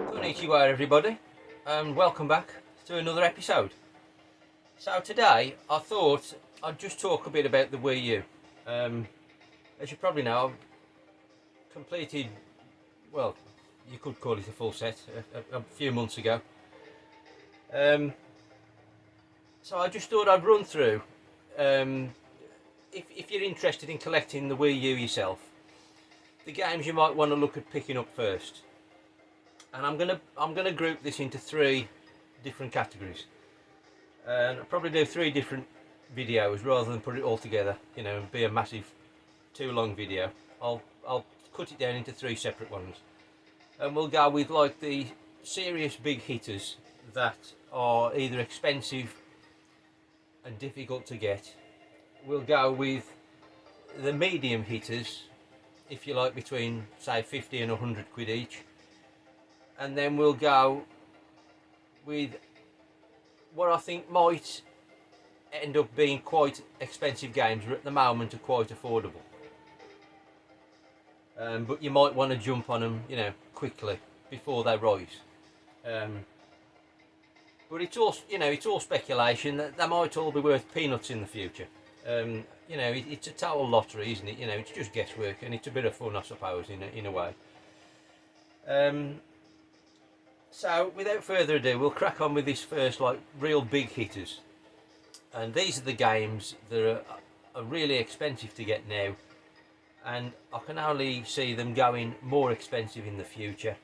Konnichiwa everybody, and welcome back to another episode. So today I thought I'd just talk a bit about the Wii U. As you probably know, I've completed, well, you could call it a full set a few months ago. So I just thought I'd run through, if you're interested in collecting the Wii U yourself, the games you might want to look at picking up first. And I'm gonna group this into 3 different categories, and I'll probably do 3 different videos rather than put it all together, you know, and be a massive too long video. I'll cut it down into 3 separate ones, and we'll go with like the serious big hitters that are either expensive and difficult to get. We'll go with the medium hitters, if you like, between say 50 and 100 quid each. And then we'll go with what I think might end up being quite expensive games, but at the moment are quite affordable. But you might want to jump on them, you know, quickly before they rise. But it's all, you know, it's all speculation that they might all be worth peanuts in the future. You know, it's a total lottery, isn't it? You know, it's just guesswork, and it's a bit of fun, I suppose, in a way. So without further ado, we'll crack on with this first, like, real big hitters. And these are the games that are really expensive to get now, and I can only see them going more expensive in the future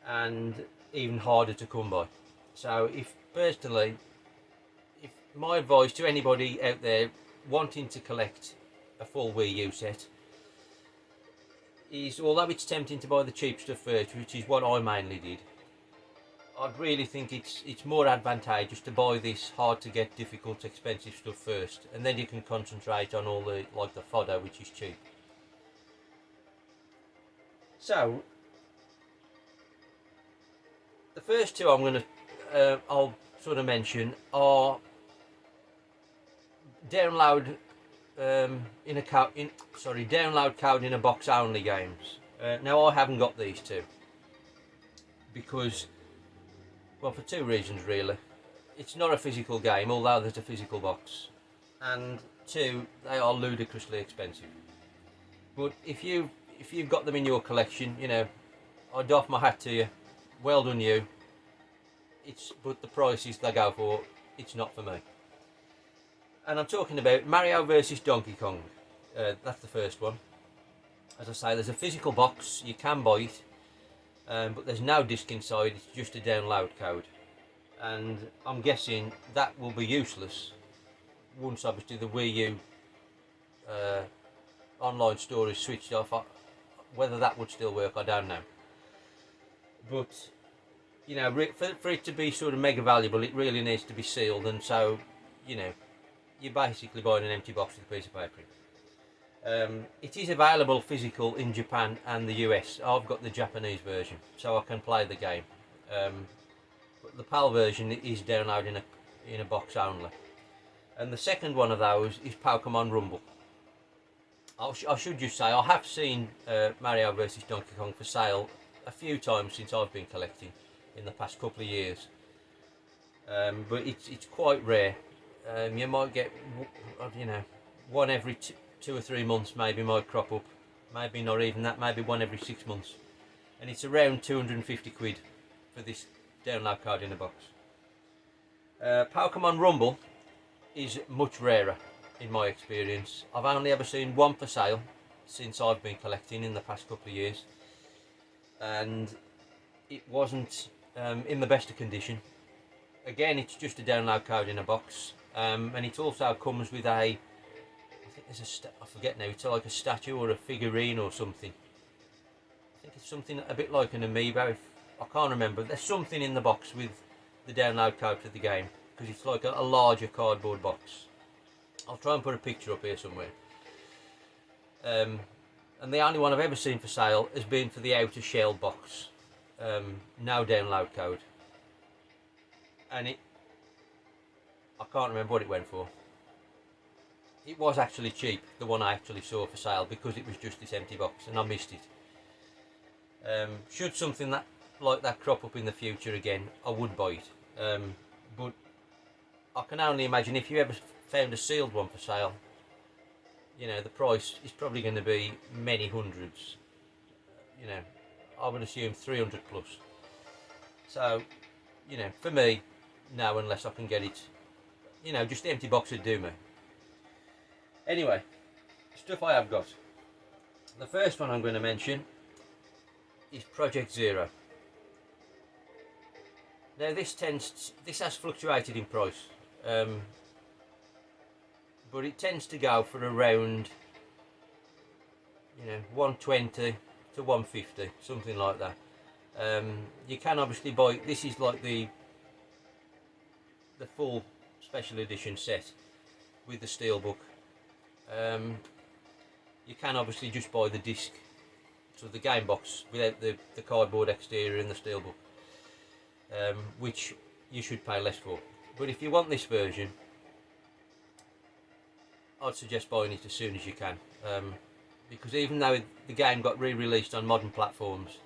and even harder to come by. So if my advice to anybody out there wanting to collect a full Wii U set is, although it's tempting to buy the cheap stuff first, which is what I mainly did, I'd really think it's more advantageous to buy this hard to get, difficult, expensive stuff first, and then you can concentrate on all the, like, the fodder, which is cheap. So the first 2 I'm going to I'll sort of mention are download download code in a box only games. Now I haven't got these 2 because, well, for 2 reasons really. It's not a physical game, although there's a physical box, and 2, they are ludicrously expensive. But if you've got them in your collection, you know, I doff my hat to you. Well done you. But the prices they go for, it's not for me. And I'm talking about Mario vs Donkey Kong. That's the first one. As I say, there's a physical box, you can buy it, but there's no disc inside, it's just a download code. And I'm guessing that will be useless once obviously the Wii U online store is switched off. Whether that would still work, I don't know. But, you know, for it to be sort of mega valuable, it really needs to be sealed, and so, you know, you're basically buying an empty box with a piece of paper in. It is available physical in Japan and the US. I've got the Japanese version, so I can play the game. But the PAL version is downloaded in a box only. And the second one of those is Pokemon Rumble. I should just say, I have seen Mario vs Donkey Kong for sale a few times since I've been collecting in the past couple of years. But it's quite rare. You might get, you know, one every 2 or 3 months maybe might crop up. Maybe not even that, maybe one every 6 months. And it's around 250 quid for this download card in a box. Pokemon Rumble is much rarer in my experience. I've only ever seen one for sale since I've been collecting in the past couple of years. And it wasn't in the best of condition. Again, it's just a download code in a box. And it also comes with I think there's I forget now, it's like a statue or a figurine or something. I think it's something a bit like an Amiibo, I can't remember. There's something in the box with the download code for the game, because it's like a larger cardboard box. I'll try and put a picture up here somewhere. And the only one I've ever seen for sale has been for the outer shell box. No download code. And I can't remember what it went for. it was actually cheap, the one I actually saw for sale, because it was just this empty box and I missed it. Should something like that crop up in the future again, I would buy it. But I can only imagine if you ever found a sealed one for sale, you know, the price is probably going to be many hundreds. You know, I would assume 300 plus. So, you know, for me, no, unless I can get it, you know, just the empty box would do me. Anyway, stuff I have got. The first one I'm going to mention is Project Zero. Now this has fluctuated in price, but it tends to go for around, you know, 120 to 150, something like that. You can obviously buy, this is like the full special edition set with the steelbook. You can obviously just buy the disc, so the game box without the cardboard exterior and the steelbook, which you should pay less for. But if you want this version, I'd suggest buying it as soon as you can, because even though the game got re-released on modern platforms,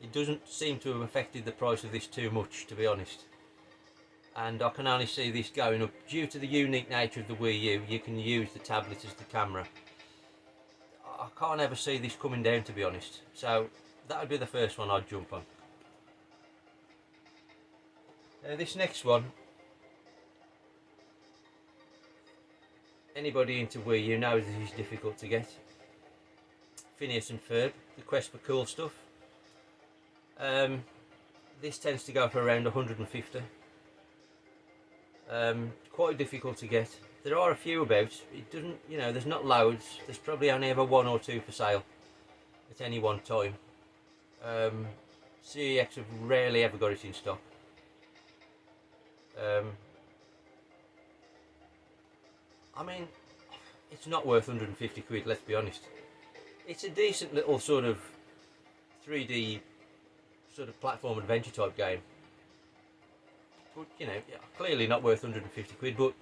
it doesn't seem to have affected the price of this too much, to be honest. And I can only see this going up due to the unique nature of the Wii U. You can use the tablet as the camera. I can't ever see this coming down, to be honest. So that would be the first one I'd jump on. Now this next one, anybody into Wii U knows this is difficult to get. Phineas and Ferb, the quest for cool stuff. This tends to go for around 150. Quite difficult to get. There are a few about. It doesn't, you know, there's not loads. There's probably only ever one or two for sale at any one time. CEX have rarely ever got it in stock. I mean, it's not worth 150 quid, let's be honest. It's a decent little sort of 3D sort of platform adventure type game. But, you know, clearly not worth 150 quid, but,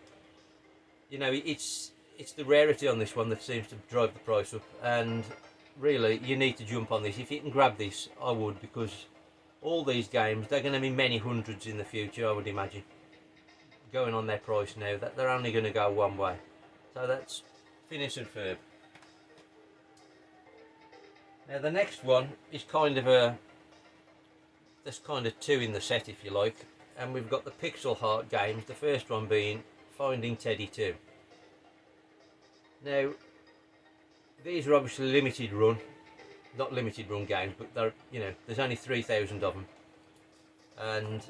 you know, it's the rarity on this one that seems to drive the price up, and really, you need to jump on this. If you can grab this, I would, because all these games, they're going to be many hundreds in the future, I would imagine. Going on their price now, that they're only going to go one way. So that's Phineas and Ferb. Now the next one is kind of there's kind of two in the set, if you like, and we've got the pixel art games, the first one being Finding Teddy 2. Now these are obviously limited run, not limited run games, but they're, you know, there's only 3,000 of them, and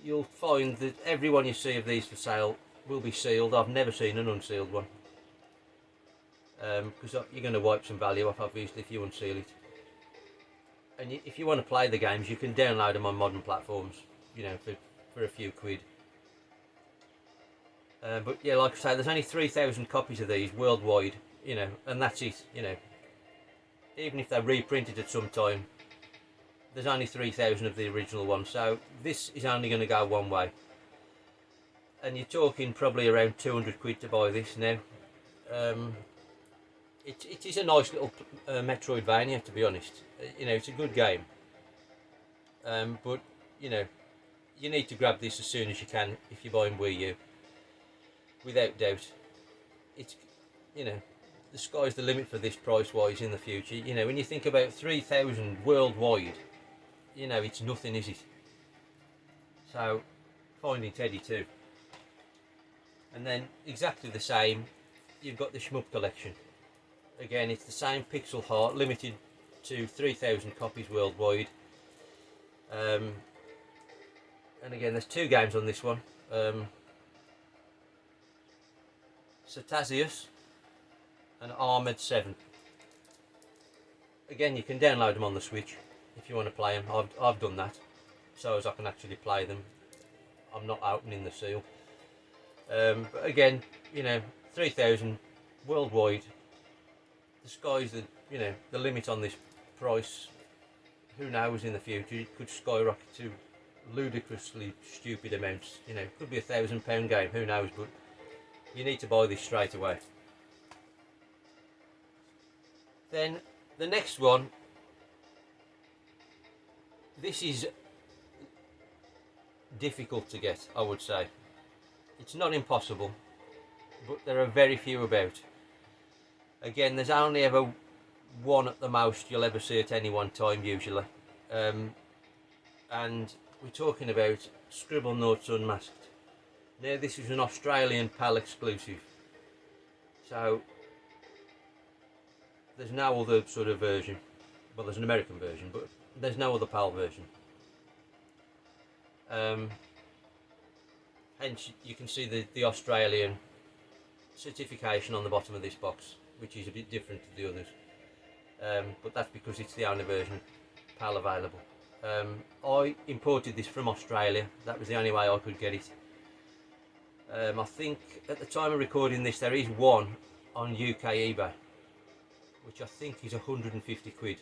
you'll find that every one you see of these for sale will be sealed. I've never seen an unsealed one, because you're going to wipe some value off, obviously, if you unseal it. And if you want to play the games, you can download them on modern platforms, you know, for a few quid. But yeah, like I say, there's only 3,000 copies of these worldwide, you know, and that's it. You know, even if they're reprinted at some time, there's only 3,000 of the original one, so this is only going to go one way. And you're talking probably around 200 quid to buy this now. It is a nice little Metroidvania, to be honest. You know, it's a good game. But, you know, you need to grab this as soon as you can if you're buying Wii U. Without doubt. It's, you know, the sky's the limit for this price-wise in the future. You know, when you think about 3,000 worldwide, you know, it's nothing, is it? So, Finding Teddy 2. And then, exactly the same, you've got the Smup Collection. Again, it's the same pixel art, limited to 3,000 copies worldwide. And again, there's two games on this one. Satasius and Armored 7. Again, you can download them on the Switch if you want to play them. I've done that, so as I can actually play them. I'm not opening the seal. But again, you know, 3,000 worldwide. The sky's the limit on this price. Who knows in the future? It could skyrocket to ludicrously stupid amounts. You know, it could be £1,000 game. Who knows? But you need to buy this straight away. Then the next one, this is difficult to get, I would say. It's not impossible, but there are very few about. Again, there's only ever one at the most you'll ever see at any one time usually. And we're talking about Scribblenauts Unmasked. Now this is an Australian PAL exclusive, so there's no other sort of version. Well, there's an American version, but there's no other PAL version. Hence you can see the Australian certification on the bottom of this box, which is a bit different to the others, but that's because it's the only version PAL available. I imported this from Australia. That was the only way I could get it. I think at the time of recording this there is one on UK eBay, which I think is 150 quid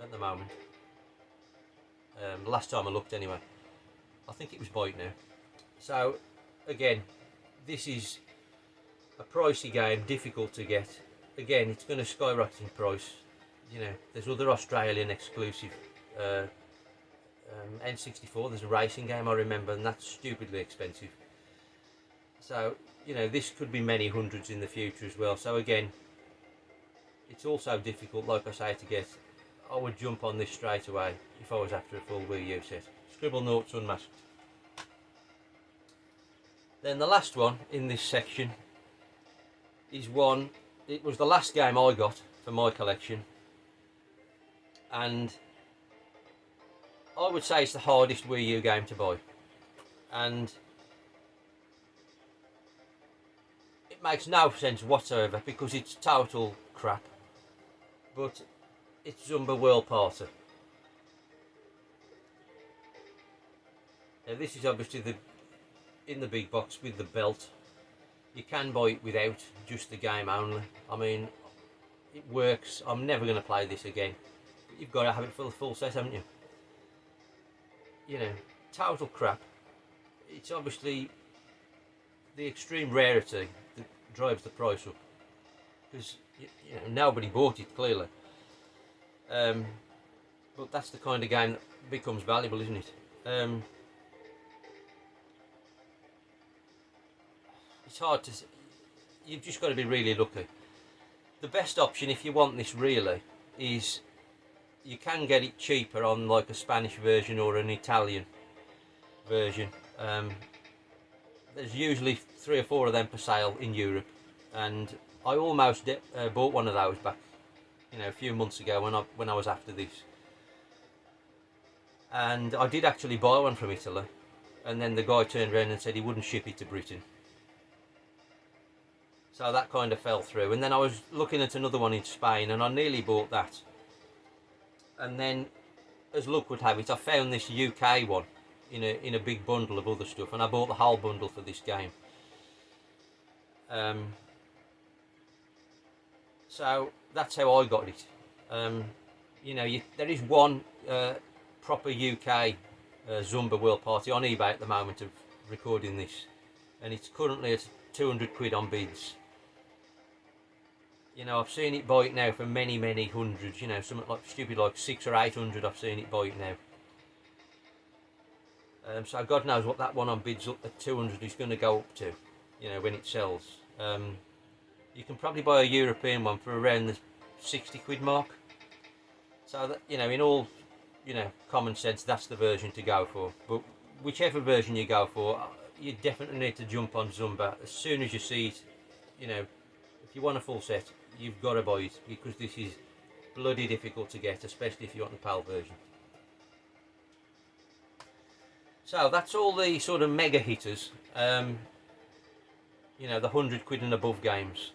at the moment. Last time I looked anyway. I think it was bought now. So again, this is a pricey game, difficult to get. Again, it's going to skyrocket in price. You know, there's other Australian exclusive N64. There's a racing game I remember, and that's stupidly expensive. So you know, this could be many hundreds in the future as well. So again, it's also difficult, like I say, to get. I would jump on this straight away if I was after a full Wii U set. Scribblenauts Unmasked. Then the last one in this section is one, it was the last game I got for my collection, and I would say it's the hardest Wii U game to buy, and it makes no sense whatsoever because it's total crap, but it's Zumba World Party. Now this is obviously in the big box with the belt. You can buy it without, just the game only. I mean, it works. I'm never going to play this again. But you've got to have it for the full set, haven't you? You know, total crap. It's obviously the extreme rarity that drives the price up, because you know, nobody bought it clearly. But that's the kind of game that becomes valuable, isn't it? It's hard to. You've just got to be really lucky. The best option, if you want this really, is you can get it cheaper on like a Spanish version or an Italian version. There's usually 3 or 4 of them per sale in Europe, and I almost bought one of those back, you know, a few months ago when I was after this. And I did actually buy one from Italy, and then the guy turned around and said he wouldn't ship it to Britain. So that kind of fell through. And then I was looking at another one in Spain, and I nearly bought that. And then, as luck would have it, I found this UK one in a big bundle of other stuff, and I bought the whole bundle for this game. So that's how I got it. You know, there is one proper UK Zumba World Party on eBay at the moment of recording this, and it's currently at 200 quid on bids. You know, I've seen it buy it now for many hundreds. You know, something like stupid like 600 or 800. I've seen it buy it now. So God knows what that one on bids up at 200 is going to go up to. You know, when it sells. You can probably buy a European one for around the 60 quid mark. So that, you know, in all, you know, common sense, that's the version to go for. But whichever version you go for, you definitely need to jump on Zumba as soon as you see it. You know, if you want a full set, you've got to buy it, because this is bloody difficult to get, especially if you want the PAL version. So that's all the sort of mega hitters, you know, the 100 quid and above games.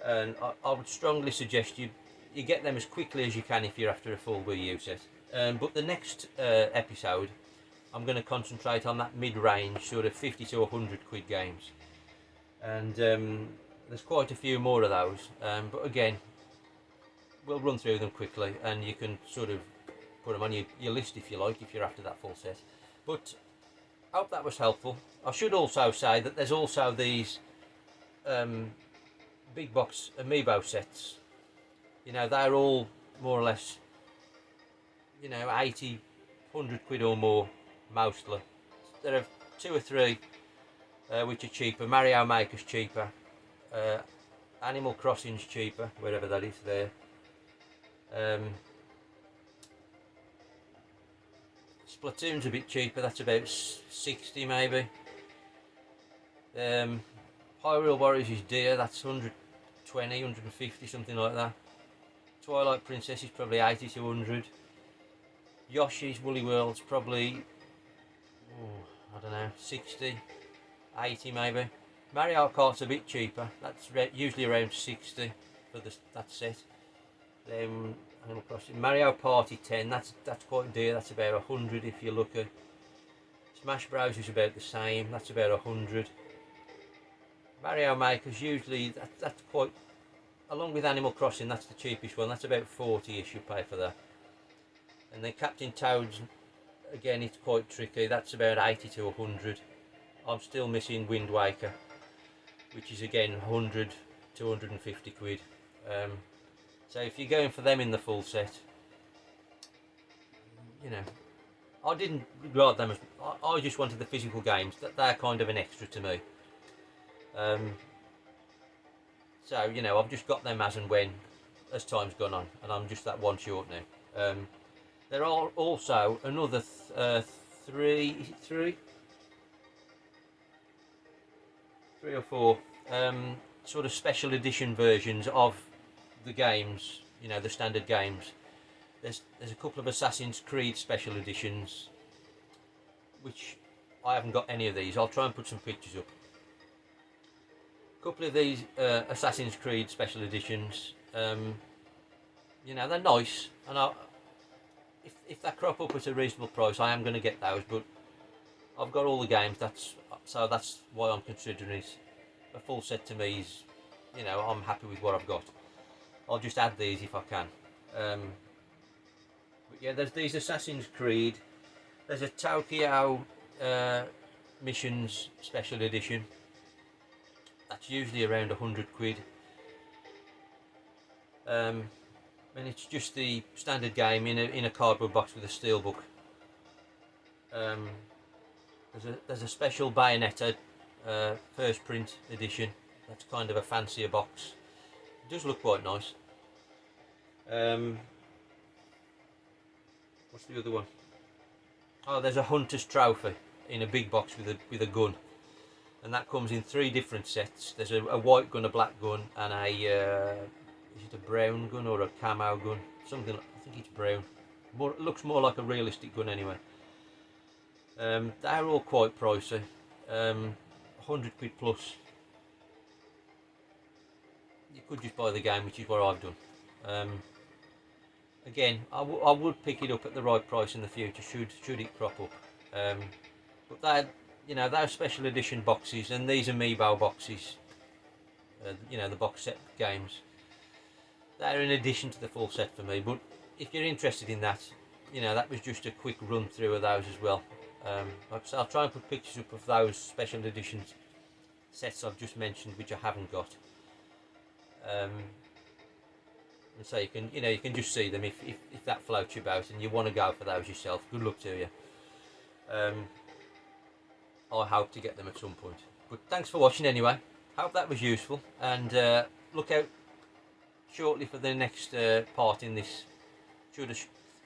And I would strongly suggest you get them as quickly as you can if you're after a full Wii U set. But the next episode, I'm going to concentrate on that mid-range sort of 50 to 100 quid games, and there's quite a few more of those, but again, we'll run through them quickly, and you can sort of put them on your list if you like, if you're after that full set. But I hope that was helpful. I should also say that there's also these big box Amiibo sets, you know, they're all more or less, you know, 80, 100 quid or more mostly. There are 2 or 3 which are cheaper. Mario Maker's cheaper, Animal Crossing's cheaper, wherever that is there. Splatoon's a bit cheaper, that's about 60 maybe. Hyrule Warriors is dear, that's 120, 150, something like that. Twilight Princess is probably 80 to 100. Yoshi's Woolly World's probably, I don't know, 60, 80 maybe. Mario Kart's a bit cheaper, that's usually around 60 for that set. Then Animal Crossing, Mario Party 10, that's quite dear, that's about 100 if you're lucky. Smash Bros is about the same, that's about 100. Mario Maker's usually, that's quite, along with Animal Crossing, that's the cheapest one, that's about 40ish you pay for that. And then Captain Toad's, again, it's quite tricky, that's about 80 to 100. I'm still missing Wind Waker, which is again 100 to 150 quid. So if you're going for them in the full set, you know, I didn't regard them as, I just wanted the physical games, they're kind of an extra to me. So, you know, I've just got them as and when, as time's gone on, and I'm just that one short now. There are also another 3 or 4 sort of special edition versions of the games, you know, the standard games. There's a couple of Assassin's Creed special editions, which I haven't got any of these. I'll try and put some pictures up. A couple of these Assassin's Creed special editions, you know, they're nice, and if they crop up at a reasonable price, I am going to get those. But I've got all the games. That's why I'm considering it. A full set to me is, you know, I'm happy with what I've got. I'll just add these if I can. But yeah, there's these Assassin's Creed. There's a Tokyo Missions special edition. That's usually around 100 quid. And it's just the standard game in a cardboard box with a steelbook. There's a special Bayonetta first print edition. That's kind of a fancier box. It does look quite nice. What's the other one? Oh, there's a Hunter's Trophy in a big box with a gun, and that comes in 3 different sets. There's a white gun, a black gun, and is it a brown gun or a camo gun? Something, I think it's brown. It looks more like a realistic gun anyway. They're all quite pricey. 100 quid plus. You could just buy the game, which is what I've done. Again, I would pick it up at the right price in the future, should it crop up. But they're, you know, they're special edition boxes, and these Amiibo boxes, you know, the box set games, they're in addition to the full set for me. But if you're interested in that, you know, that was just a quick run through of those as well. So I'll try and put pictures up of those special edition sets I've just mentioned, which I haven't got. And so you can just see them if that floats you about and you want to go for those yourself. Good luck to you. I hope to get them at some point. But thanks for watching anyway. Hope that was useful, and look out shortly for the next part in this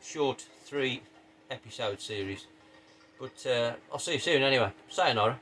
short 3 episode series. But I'll see you soon anyway. Sayonara.